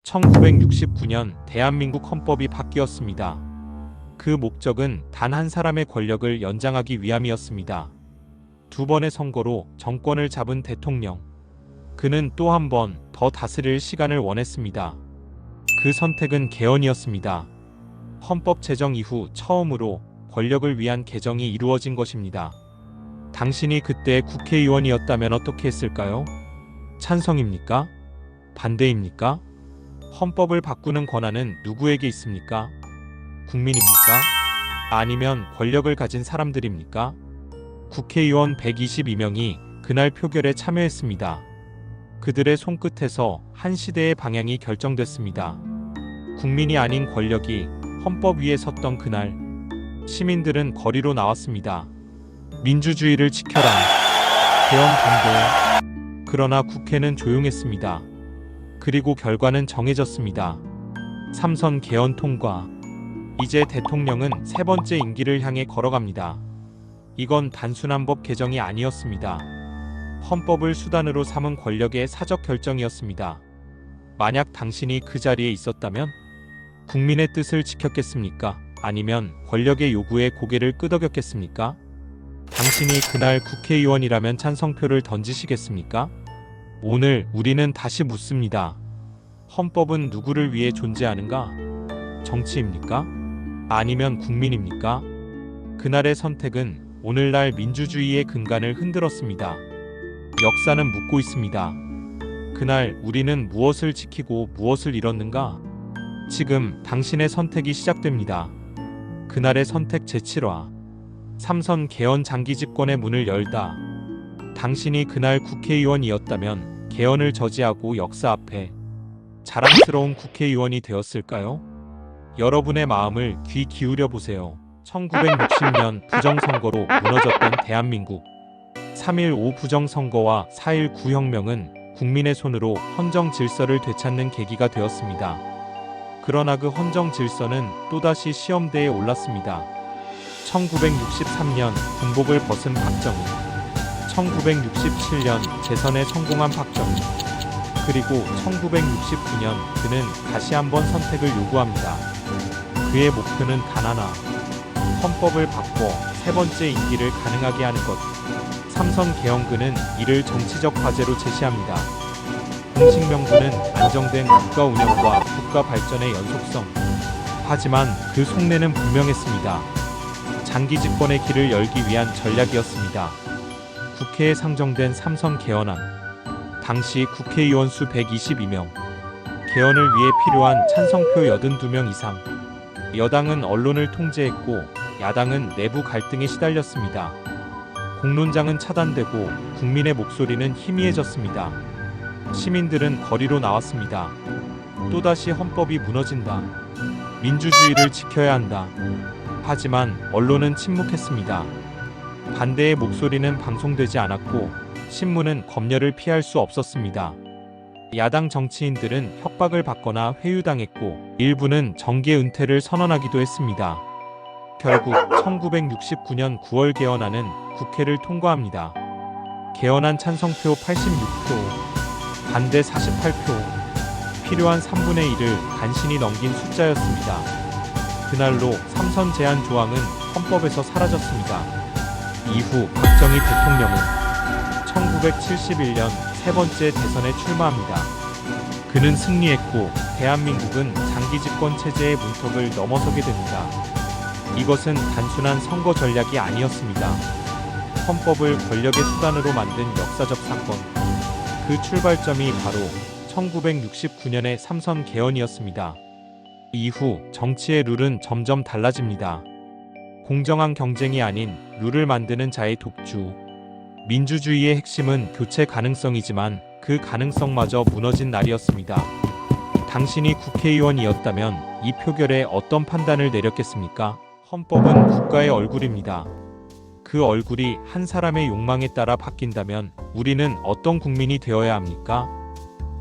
1969년 대한민국 헌법이 바뀌었습니다. 그 목적은 단 한 사람의 권력을 연장하기 위함이었습니다. 두 번의 선거로 정권을 잡은 대통령. 그는 또 한 번 더 다스릴 시간을 원했습니다. 그 선택은 개헌이었습니다. 헌법 제정 이후 처음으로 권력을 위한 개정이 이루어진 것입니다. 당신이 그때 국회의원이었다면 어떻게 했을까요? 찬성입니까? 반대입니까? 헌법을 바꾸는 권한은 누구에게 있습니까? 국민입니까? 아니면 권력을 가진 사람들입니까? 국회의원 122명이 그날 표결에 참여했습니다. 그들의 손끝에서 한 시대의 방향이 결정됐습니다. 국민이 아닌 권력이 헌법 위에 섰던 그날, 시민들은 거리로 나왔습니다. 민주주의를 지켜라. 개헌 반대. 그러나 국회는 조용했습니다. 그리고 결과는 정해졌습니다. 3선 개헌 통과. 이제 대통령은 세 번째 임기를 향해 걸어갑니다. 이건 단순한 법 개정이 아니었습니다. 헌법을 수단으로 삼은 권력의 사적 결정이었습니다. 만약 당신이 그 자리에 있었다면 국민의 뜻을 지켰겠습니까? 아니면 권력의 요구에 고개를 끄덕였겠습니까? 당신이 그날 국회의원이라면 찬성표를 던지시겠습니까? 오늘 우리는 다시 묻습니다. 헌법은 누구를 위해 존재하는가? 정치입니까? 아니면 국민입니까? 그날의 선택은 오늘날 민주주의의 근간을 흔들었습니다. 역사는 묻고 있습니다. 그날 우리는 무엇을 지키고 무엇을 잃었는가? 지금 당신의 선택이 시작됩니다. 그날의 선택 제7화. 3선 개헌 장기 집권의 문을 열다. 당신이 그날 국회의원이었다면 개헌을 저지하고 역사 앞에 자랑스러운 국회의원이 되었을까요? 여러분의 마음을 귀 기울여 보세요. 1960년 부정선거로 무너졌던 대한민국. 3.15 부정선거와 4.19 혁명은 국민의 손으로 헌정 질서를 되찾는 계기가 되었습니다. 그러나 그 헌정 질서는 또다시 시험대에 올랐습니다. 1963년 군복을 벗은 박정희. 1967년 재선에 성공한 박정희. 그리고 1969년 그는 다시 한번 선택을 요구합니다. 그의 목표는 단 하나. 헌법을 바꿔 세 번째 임기를 가능하게 하는 것. 3선 개헌. 이를 정치적 과제로 제시합니다. 공식 명분은 안정된 국가 운영과 국가 발전의 연속성. 하지만 그 속내는 분명했습니다. 장기 집권의 길을 열기 위한 전략이었습니다. 국회에 상정된 3선 개헌안. 당시 국회의원 수 122명. 개헌을 위해 필요한 찬성표 82명 이상. 여당은 언론을 통제했고 야당은 내부 갈등에 시달렸습니다. 공론장은 차단되고 국민의 목소리는 희미해졌습니다. 시민들은 거리로 나왔습니다. 또다시 헌법이 무너진다. 민주주의를 지켜야 한다. 하지만 언론은 침묵했습니다. 반대의 목소리는 방송되지 않았고 신문은 검열을 피할 수 없었습니다. 야당 정치인들은 협박을 받거나 회유당했고 일부는 정계 은퇴를 선언하기도 했습니다. 결국 1969년 9월 개헌안은 국회를 통과합니다. 개헌안 찬성표 86표, 반대 48표, 필요한 3분의 1을 간신히 넘긴 숫자였습니다. 그날로 3선 제한 조항은 헌법에서 사라졌습니다. 이후 박정희 대통령은 1971년 세 번째 대선에 출마합니다. 그는 승리했고 대한민국은 장기 집권 체제의 문턱을 넘어서게 됩니다. 이것은 단순한 선거 전략이 아니었습니다. 헌법을 권력의 수단으로 만든 역사적 사건. 그 출발점이 바로 1969년의 3선 개헌이었습니다. 이후 정치의 룰은 점점 달라집니다. 공정한 경쟁이 아닌 룰을 만드는 자의 독주. 민주주의의 핵심은 교체 가능성이지만 그 가능성마저 무너진 날이었습니다. 당신이 국회의원이었다면 이 표결에 어떤 판단을 내렸겠습니까? 헌법은 국가의 얼굴입니다. 그 얼굴이 한 사람의 욕망에 따라 바뀐다면 우리는 어떤 국민이 되어야 합니까?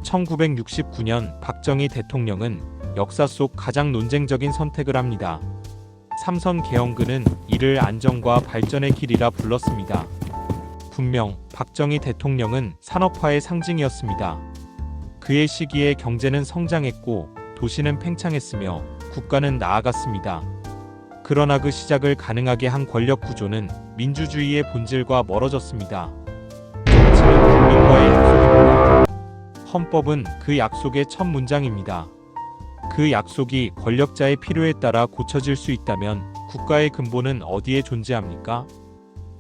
1969년 박정희 대통령은 역사 속 가장 논쟁적인 선택을 합니다. 3선 개헌은 이를 안정과 발전의 길이라 불렀습니다. 분명 박정희 대통령은 산업화의 상징이었습니다. 그의 시기에 경제는 성장했고 도시는 팽창했으며 국가는 나아갔습니다. 그러나 그 시작을 가능하게 한 권력 구조는 민주주의의 본질과 멀어졌습니다. 정치는 국민과의 약속입니다. 헌법은 그 약속의 첫 문장입니다. 그 약속이 권력자의 필요에 따라 고쳐질 수 있다면 국가의 근본은 어디에 존재합니까?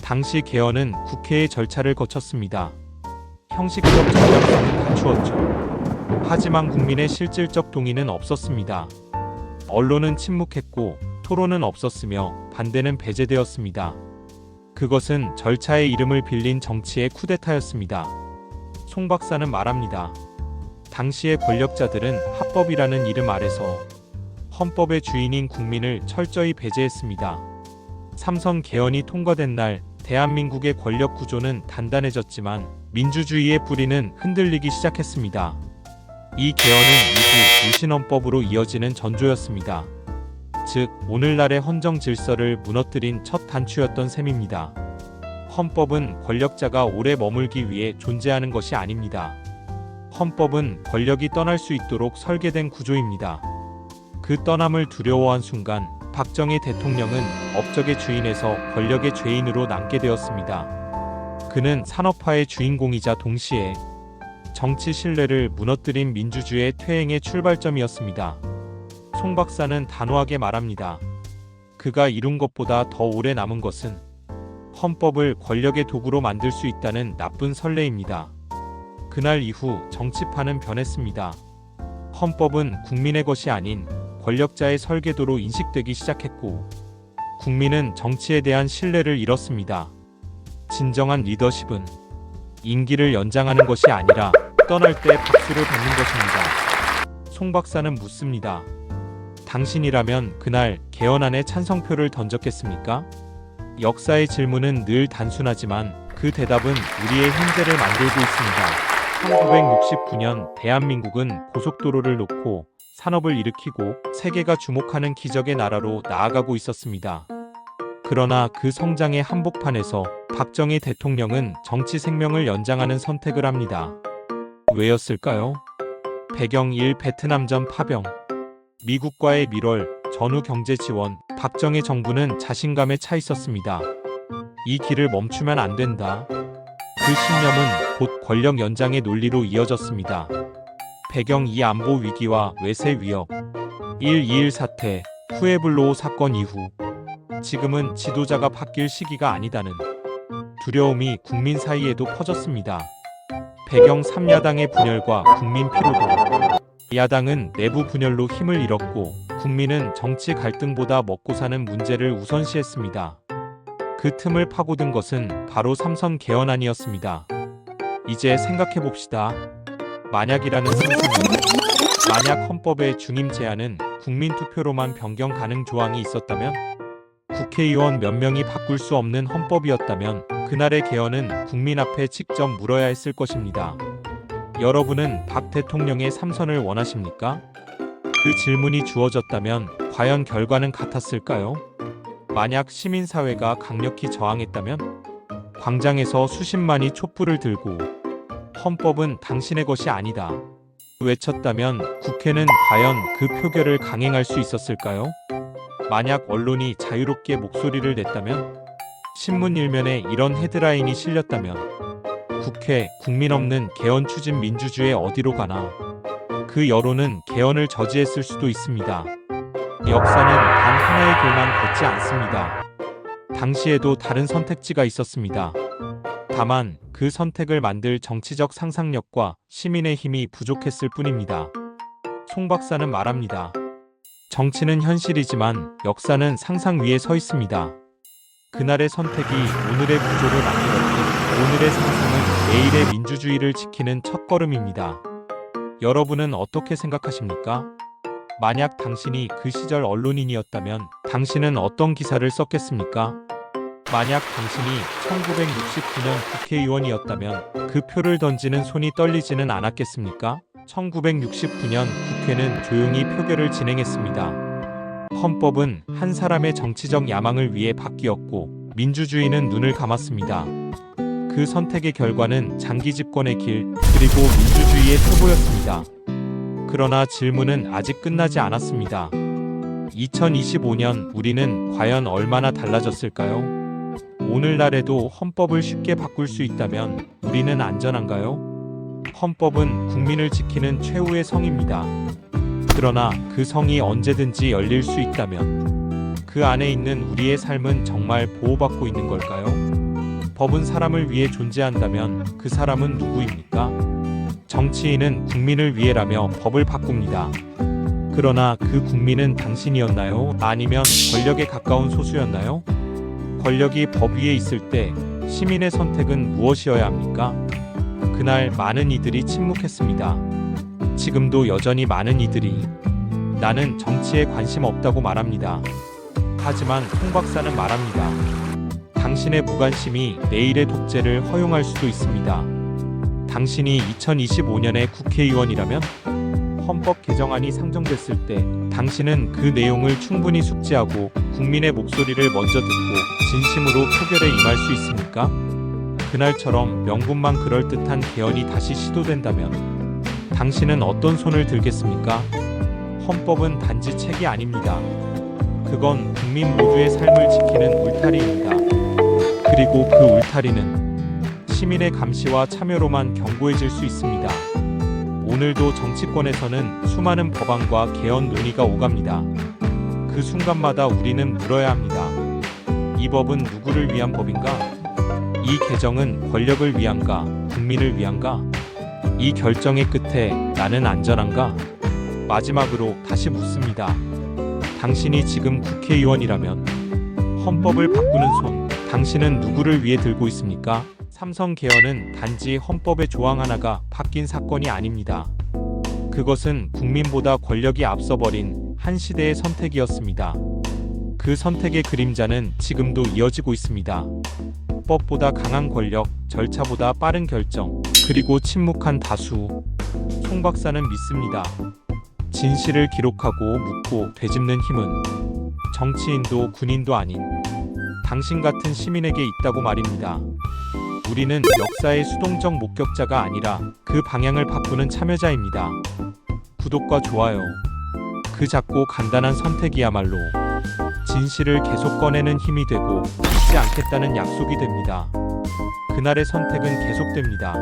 당시 개헌은 국회의 절차를 거쳤습니다. 형식적 정당성은 갖추었죠. 하지만 국민의 실질적 동의는 없었습니다. 언론은 침묵했고 토론은 없었으며 반대는 배제되었습니다. 그것은 절차의 이름을 빌린 정치의 쿠데타였습니다. 송 박사는 말합니다. 당시의 권력자들은 합법이라는 이름 아래서 헌법의 주인인 국민을 철저히 배제했습니다. 삼선 개헌이 통과된 날 대한민국의 권력 구조는 단단해졌지만 민주주의의 뿌리는 흔들리기 시작했습니다. 이 개헌은 이후 유신헌법으로 이어지는 전조였습니다. 즉 오늘날의 헌정 질서를 무너뜨린 첫 단추였던 셈입니다. 헌법은 권력자가 오래 머물기 위해 존재하는 것이 아닙니다. 헌법은 권력이 떠날 수 있도록 설계된 구조입니다. 그 떠남을 두려워한 순간 박정희 대통령은 업적의 주인에서 권력의 죄인으로 남게 되었습니다. 그는 산업화의 주인공이자 동시에 정치 신뢰를 무너뜨린 민주주의의 퇴행의 출발점이었습니다. 송 박사는 단호하게 말합니다. 그가 이룬 것보다 더 오래 남은 것은 헌법을 권력의 도구로 만들 수 있다는 나쁜 선례입니다. 그날 이후 정치판은 변했습니다. 헌법은 국민의 것이 아닌 권력자의 설계도로 인식되기 시작했고 국민은 정치에 대한 신뢰를 잃었습니다. 진정한 리더십은 임기를 연장하는 것이 아니라 떠날 때 박수를 받는 것입니다. 송 박사는 묻습니다. 당신이라면 그날 개헌안에 찬성표를 던졌겠습니까? 역사의 질문은 늘 단순하지만 그 대답은 우리의 현재를 만들고 있습니다. 1969년 대한민국은 고속도로를 놓고 산업을 일으키고 세계가 주목하는 기적의 나라로 나아가고 있었습니다. 그러나 그 성장의 한복판에서 박정희 대통령은 정치 생명을 연장하는 선택을 합니다. 왜였을까요? 배경 1. 베트남전 파병. 미국과의 밀월, 전후 경제 지원. 박정희 정부는 자신감에 차 있었습니다. 이 길을 멈추면 안 된다. 그 신념은 곧 권력 연장의 논리로 이어졌습니다. 배경 2. 안보 위기와 외세 위협. 1.21 사태, 후에블로우 사건 이후 지금은 지도자가 바뀔 시기가 아니다는 두려움이 국민 사이에도 퍼졌습니다. 배경 3. 야당의 분열과 국민 피로도. 야당은 내부 분열로 힘을 잃었고 국민은 정치 갈등보다 먹고 사는 문제를 우선시했습니다. 그 틈을 파고든 것은 바로 삼선 개헌안이었습니다. 이제 생각해봅시다. 만약이라는 상상은 만약 헌법의 중임 제한은 국민투표로만 변경 가능 조항이 있었다면 국회의원 몇 명이 바꿀 수 없는 헌법이었다면 그날의 개헌은 국민 앞에 직접 물어야 했을 것입니다. 여러분은 박 대통령의 삼선을 원하십니까? 그 질문이 주어졌다면 과연 결과는 같았을까요? 만약 시민사회가 강력히 저항했다면 광장에서 수십만이 촛불을 들고 헌법은 당신의 것이 아니다 외쳤다면 국회는 과연 그 표결을 강행할 수 있었을까요? 만약 언론이 자유롭게 목소리를 냈다면 신문 일면에 이런 헤드라인이 실렸다면 국회, 국민 없는 개헌 추진 민주주의 어디로 가나? 그 여론은 개헌을 저지했을 수도 있습니다. 역사는 단 하나의 길만 걷지 않습니다. 당시에도 다른 선택지가 있었습니다. 다만 그 선택을 만들 정치적 상상력과 시민의 힘이 부족했을 뿐입니다. 송 박사는 말합니다. 정치는 현실이지만 역사는 상상 위에 서 있습니다. 그날의 선택이 오늘의 구조를 만들었고 오늘의 상상은 내일의 민주주의를 지키는 첫걸음입니다. 여러분은 어떻게 생각하십니까? 만약 당신이 그 시절 언론인이었다면 당신은 어떤 기사를 썼겠습니까? 만약 당신이 1969년 국회의원이었다면 그 표를 던지는 손이 떨리지는 않았겠습니까? 1969년 국회는 조용히 표결을 진행했습니다. 헌법은 한 사람의 정치적 야망을 위해 바뀌었고 민주주의는 눈을 감았습니다. 그 선택의 결과는 장기 집권의 길, 그리고 민주주의의 퇴보였습니다. 그러나 질문은 아직 끝나지 않았습니다. 2025년 우리는 과연 얼마나 달라졌을까요? 오늘날에도 헌법을 쉽게 바꿀 수 있다면 우리는 안전한가요? 헌법은 국민을 지키는 최후의 성입니다. 그러나 그 성이 언제든지 열릴 수 있다면 그 안에 있는 우리의 삶은 정말 보호받고 있는 걸까요? 법은 사람을 위해 존재한다면 그 사람은 누구입니까? 정치인은 국민을 위해라며 법을 바꿉니다. 그러나 그 국민은 당신이었나요? 아니면 권력에 가까운 소수였나요? 권력이 법 위에 있을 때 시민의 선택은 무엇이어야 합니까? 그날 많은 이들이 침묵했습니다. 지금도 여전히 많은 이들이 나는 정치에 관심 없다고 말합니다. 하지만 송 박사는 말합니다. 당신의 무관심이 내일의 독재를 허용할 수도 있습니다. 당신이 2025년의 국회의원이라면 헌법 개정안이 상정됐을 때 당신은 그 내용을 충분히 숙지하고 국민의 목소리를 먼저 듣고 진심으로 표결에 임할 수 있습니까? 그날처럼 명분만 그럴듯한 개헌이 다시 시도된다면 당신은 어떤 손을 들겠습니까? 헌법은 단지 책이 아닙니다. 그건 국민 모두의 삶을 지키는 울타리입니다. 그리고 그 울타리는 시민의 감시와 참여로만 견고해질 수 있습니다. 오늘도 정치권에서는 수많은 법안과 개헌 논의가 오갑니다. 그 순간마다 우리는 물어야 합니다. 이 법은 누구를 위한 법인가? 이 개정은 권력을 위한가? 국민을 위한가? 이 결정의 끝에 나는 안전한가? 마지막으로 다시 묻습니다. 당신이 지금 국회의원이라면 헌법을 바꾸는 손, 당신은 누구를 위해 들고 있습니까? 삼성 개헌은 단지 헌법의 조항 하나가 바뀐 사건이 아닙니다. 그것은 국민보다 권력이 앞서버린 한 시대의 선택이었습니다. 그 선택의 그림자는 지금도 이어지고 있습니다. 법보다 강한 권력, 절차보다 빠른 결정, 그리고 침묵한 다수. 송 박사는 믿습니다. 진실을 기록하고 묻고 되짚는 힘은 정치인도 군인도 아닌 당신 같은 시민에게 있다고 말입니다. 우리는 역사의 수동적 목격자가 아니라 그 방향을 바꾸는 참여자입니다. 구독과 좋아요, 그 작고 간단한 선택이야말로 진실을 계속 꺼내는 힘이 되고 잊지 않겠다는 약속이 됩니다. 그날의 선택은 계속됩니다.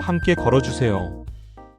함께 걸어주세요.